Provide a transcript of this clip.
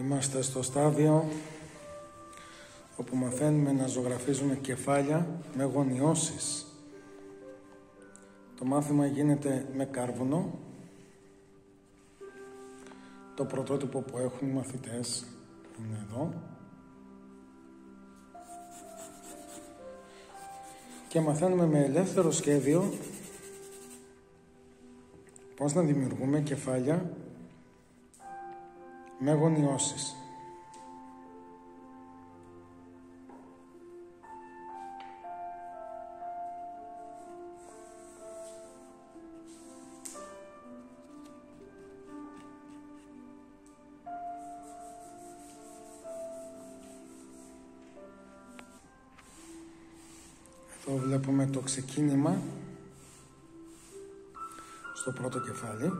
Είμαστε στο στάδιο όπου μαθαίνουμε να ζωγραφίζουμε κεφάλια με γωνιώσεις. Το μάθημα γίνεται με κάρβουνο. Το πρωτότυπο που έχουν οι μαθητές είναι εδώ. Και μαθαίνουμε με ελεύθερο σχέδιο πώς να δημιουργούμε κεφάλια με γωνιώσεις. Εδώ βλέπουμε το ξεκίνημα στο πρώτο κεφάλι.